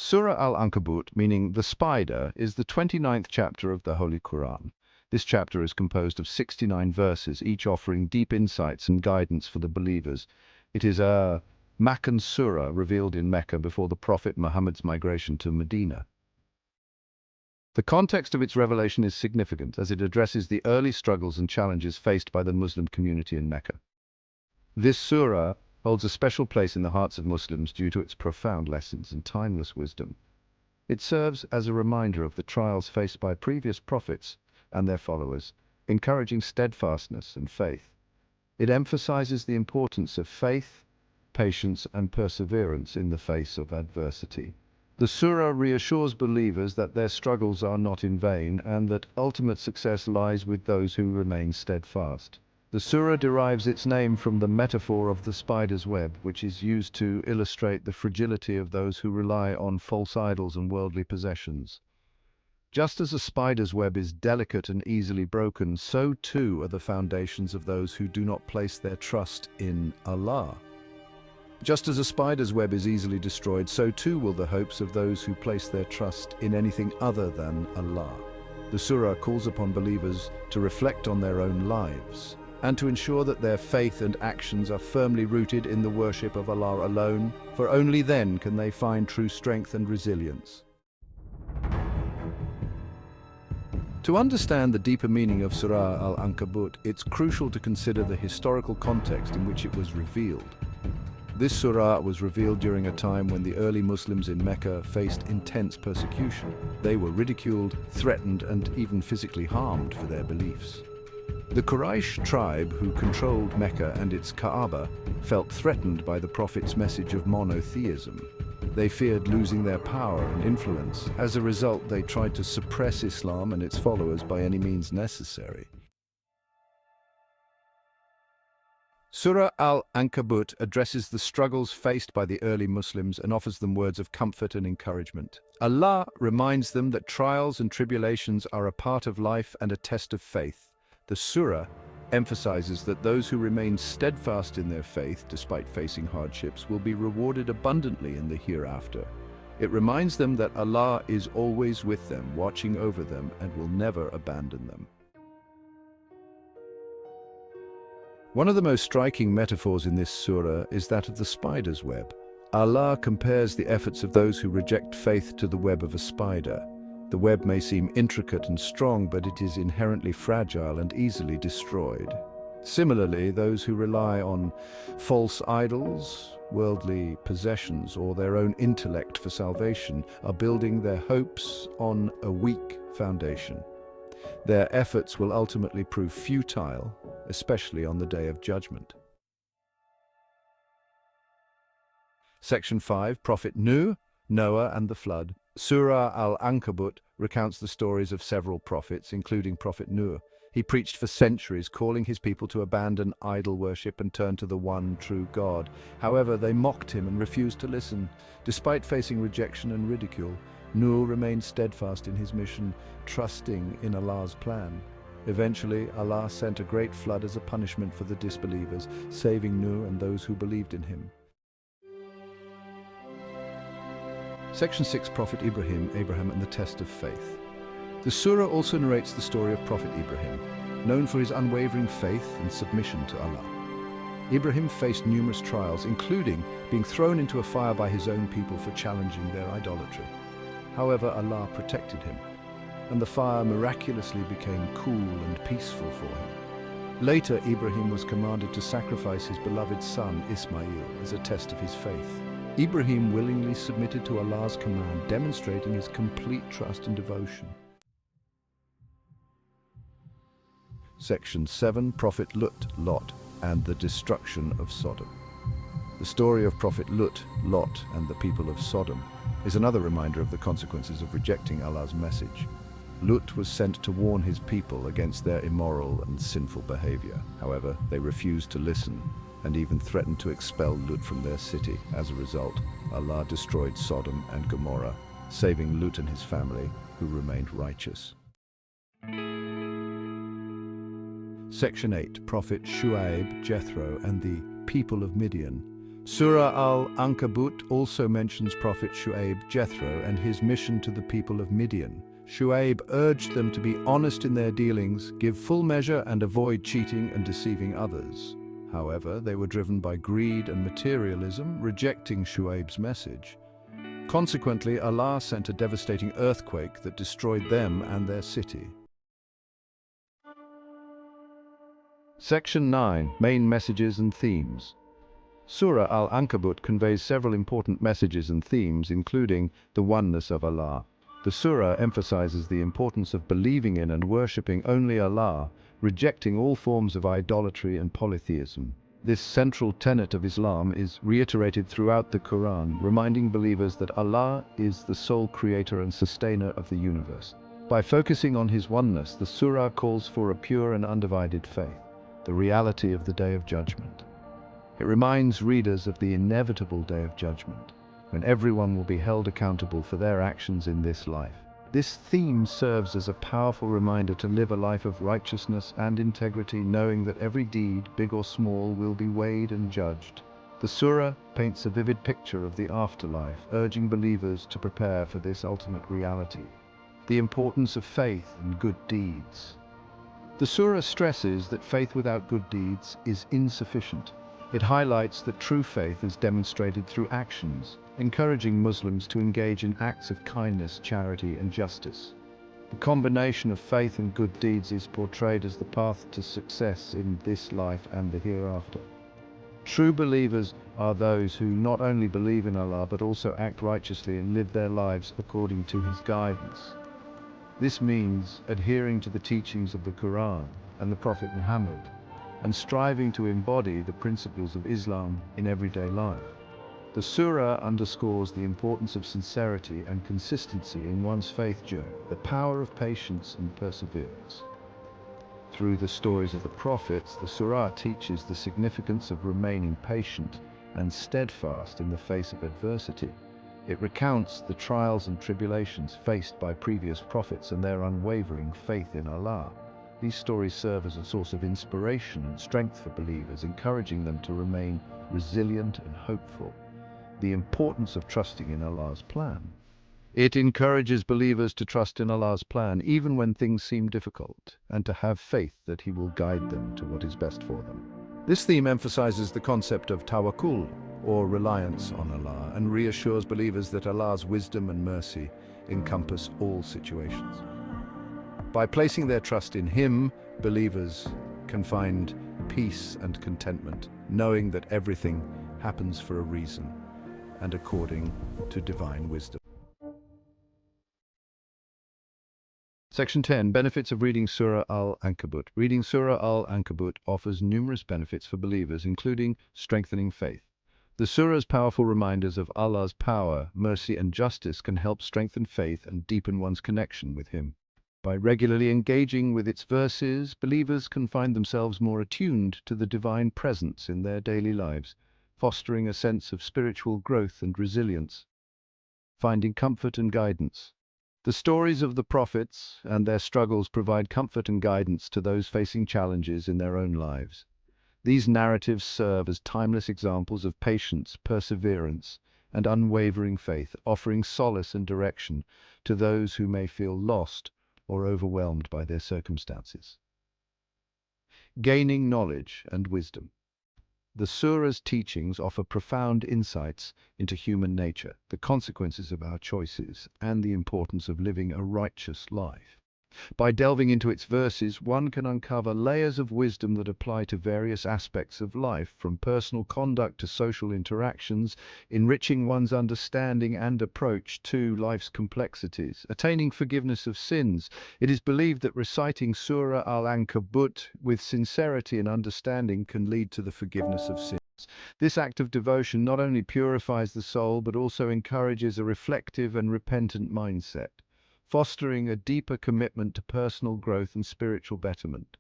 Surah Al Ankabut, meaning the spider, is the 29th chapter of the Holy Quran. This chapter is composed of 69 verses, each offering deep insights and guidance for the believers. It is a Meccan surah revealed in Mecca before the Prophet Muhammad's migration to Medina. The context of its revelation is significant as it addresses the early struggles and challenges faced by the Muslim community in Mecca. This surah holds a special place in the hearts of Muslims due to its profound lessons and timeless wisdom. It serves as a reminder of the trials faced by previous prophets and their followers, encouraging steadfastness and faith. It emphasizes the importance of faith, patience, and perseverance in the face of adversity. The surah reassures believers that their struggles are not in vain and that ultimate success lies with those who remain steadfast. The surah derives its name from the metaphor of the spider's web, which is used to illustrate the fragility of those who rely on false idols and worldly possessions. Just as a spider's web is delicate and easily broken, so too are the foundations of those who do not place their trust in Allah. Just as a spider's web is easily destroyed, so too will the hopes of those who place their trust in anything other than Allah. The surah calls upon believers to reflect on their own lives and to ensure that their faith and actions are firmly rooted in the worship of Allah alone, for only then can they find true strength and resilience. To understand the deeper meaning of Surah Al Ankabut, it's crucial to consider the historical context in which it was revealed. This surah was revealed during a time when the early Muslims in Mecca faced intense persecution. They were ridiculed, threatened, and even physically harmed for their beliefs. The Quraysh tribe, who controlled Mecca and its Kaaba, felt threatened by the Prophet's message of monotheism. They feared losing their power and influence. As a result, they tried to suppress Islam and its followers by any means necessary. Surah Al Ankabut addresses the struggles faced by the early Muslims and offers them words of comfort and encouragement. Allah reminds them that trials and tribulations are a part of life and a test of faith. The surah emphasizes that those who remain steadfast in their faith despite facing hardships will be rewarded abundantly in the hereafter. It reminds them that Allah is always with them, watching over them, and will never abandon them. One of the most striking metaphors in this surah is that of the spider's web. Allah compares the efforts of those who reject faith to the web of a spider. The web may seem intricate and strong, but it is inherently fragile and easily destroyed. Similarly, those who rely on false idols, worldly possessions, or their own intellect for salvation are building their hopes on a weak foundation. Their efforts will ultimately prove futile, especially on the Day of Judgment. Section 5, Prophet Noah and the Flood. Surah Al Ankabut recounts the stories of several prophets, including Prophet Noah. He preached for centuries, calling his people to abandon idol worship and turn to the one true God. However, they mocked him and refused to listen. Despite facing rejection and ridicule, Noah remained steadfast in his mission, trusting in Allah's plan. Eventually, Allah sent a great flood as a punishment for the disbelievers, saving Noah and those who believed in him. Section 6, Prophet Abraham and the Test of Faith. The surah also narrates the story of Prophet Ibrahim, known for his unwavering faith and submission to Allah. Ibrahim faced numerous trials, including being thrown into a fire by his own people for challenging their idolatry. However, Allah protected him, and the fire miraculously became cool and peaceful for him. Later, Ibrahim was commanded to sacrifice his beloved son, Ismail, as a test of his faith. Ibrahim willingly submitted to Allah's command, demonstrating his complete trust and devotion. Section 7, Prophet Lot, and the destruction of Sodom. The story of Prophet Lot, and the people of Sodom is another reminder of the consequences of rejecting Allah's message. Lut was sent to warn his people against their immoral and sinful behavior. However, they refused to listen and even threatened to expel Lut from their city. As a result, Allah destroyed Sodom and Gomorrah, saving Lut and his family, who remained righteous. Section 8, Prophet Shu'aib, Jethro, and the people of Midian. Surah Al Ankabut also mentions Prophet Shu'aib, Jethro, and his mission to the people of Midian. Shu'aib urged them to be honest in their dealings, give full measure, and avoid cheating and deceiving others. However, they were driven by greed and materialism, rejecting Shu'aib's message. Consequently, Allah sent a devastating earthquake that destroyed them and their city. Section 9. Main Messages and Themes. Surah Al Ankabut conveys several important messages and themes, including the oneness of Allah. The surah emphasizes the importance of believing in and worshipping only Allah, rejecting all forms of idolatry and polytheism. This central tenet of Islam is reiterated throughout the Quran, reminding believers that Allah is the sole creator and sustainer of the universe. By focusing on His oneness, the surah calls for a pure and undivided faith, the reality of the Day of Judgment. It reminds readers of the inevitable Day of Judgment, when everyone will be held accountable for their actions in this life. This theme serves as a powerful reminder to live a life of righteousness and integrity, knowing that every deed, big or small, will be weighed and judged. The surah paints a vivid picture of the afterlife, urging believers to prepare for this ultimate reality. The importance of faith and good deeds. The surah stresses that faith without good deeds is insufficient. It highlights that true faith is demonstrated through actions, encouraging Muslims to engage in acts of kindness, charity, and justice. The combination of faith and good deeds is portrayed as the path to success in this life and the hereafter. True believers are those who not only believe in Allah but also act righteously and live their lives according to His guidance. This means adhering to the teachings of the Quran and the Prophet Muhammad, and striving to embody the principles of Islam in everyday life. The surah underscores the importance of sincerity and consistency in one's faith journey, the power of patience and perseverance. Through the stories of the prophets, the surah teaches the significance of remaining patient and steadfast in the face of adversity. It recounts the trials and tribulations faced by previous prophets and their unwavering faith in Allah. These stories serve as a source of inspiration and strength for believers, encouraging them to remain resilient and hopeful. The importance of trusting in Allah's plan. It encourages believers to trust in Allah's plan even when things seem difficult, and to have faith that He will guide them to what is best for them. This theme emphasizes the concept of tawakkul, or reliance on Allah, and reassures believers that Allah's wisdom and mercy encompass all situations. By placing their trust in Him, believers can find peace and contentment, knowing that everything happens for a reason and according to divine wisdom. Section 10. Benefits of reading Surah Al Ankabut. Reading Surah Al Ankabut offers numerous benefits for believers, including strengthening faith. The surah's powerful reminders of Allah's power, mercy, and justice can help strengthen faith and deepen one's connection with Him. By regularly engaging with its verses, believers can find themselves more attuned to the divine presence in their daily lives, fostering a sense of spiritual growth and resilience. Finding comfort and guidance. The stories of the prophets and their struggles provide comfort and guidance to those facing challenges in their own lives. These narratives serve as timeless examples of patience, perseverance, and unwavering faith, offering solace and direction to those who may feel lost or overwhelmed by their circumstances. Gaining knowledge and wisdom. The surah's teachings offer profound insights into human nature, the consequences of our choices, and the importance of living a righteous life. By delving into its verses, one can uncover layers of wisdom that apply to various aspects of life, from personal conduct to social interactions, enriching one's understanding and approach to life's complexities. Attaining forgiveness of sins. It is believed that reciting Surah Al Ankabut with sincerity and understanding can lead to the forgiveness of sins. This act of devotion not only purifies the soul, but also encourages a reflective and repentant mindset, fostering a deeper commitment to personal growth and spiritual betterment.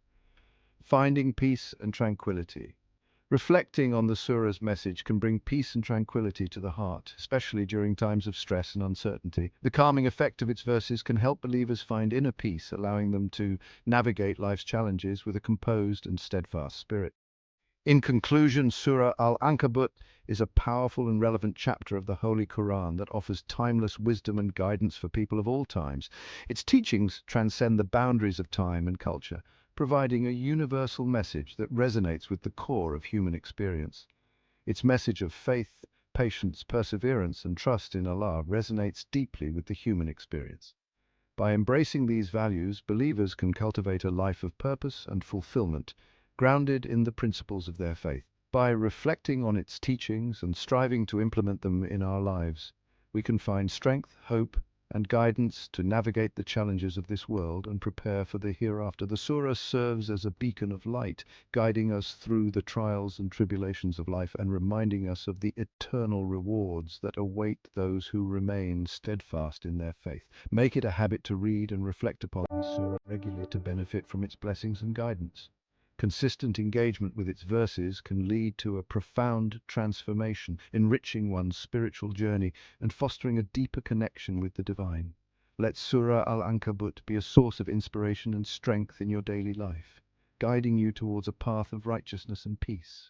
Finding peace and tranquility. Reflecting on the surah's message can bring peace and tranquility to the heart, especially during times of stress and uncertainty. The calming effect of its verses can help believers find inner peace, allowing them to navigate life's challenges with a composed and steadfast spirit. In conclusion, Surah Al Ankabut is a powerful and relevant chapter of the Holy Quran that offers timeless wisdom and guidance for people of all times. Its teachings transcend the boundaries of time and culture, providing a universal message that resonates with the core of human experience. Its message of faith, patience, perseverance, and trust in Allah resonates deeply with the human experience. By embracing these values, believers can cultivate a life of purpose and fulfillment, grounded in the principles of their faith. By reflecting on its teachings and striving to implement them in our lives, we can find strength, hope, and guidance to navigate the challenges of this world and prepare for the hereafter. The surah serves as a beacon of light, guiding us through the trials and tribulations of life and reminding us of the eternal rewards that await those who remain steadfast in their faith. Make it a habit to read and reflect upon the surah regularly to benefit from its blessings and guidance. Consistent engagement with its verses can lead to a profound transformation, enriching one's spiritual journey and fostering a deeper connection with the divine. Let Surah Al Ankabut be a source of inspiration and strength in your daily life, guiding you towards a path of righteousness and peace.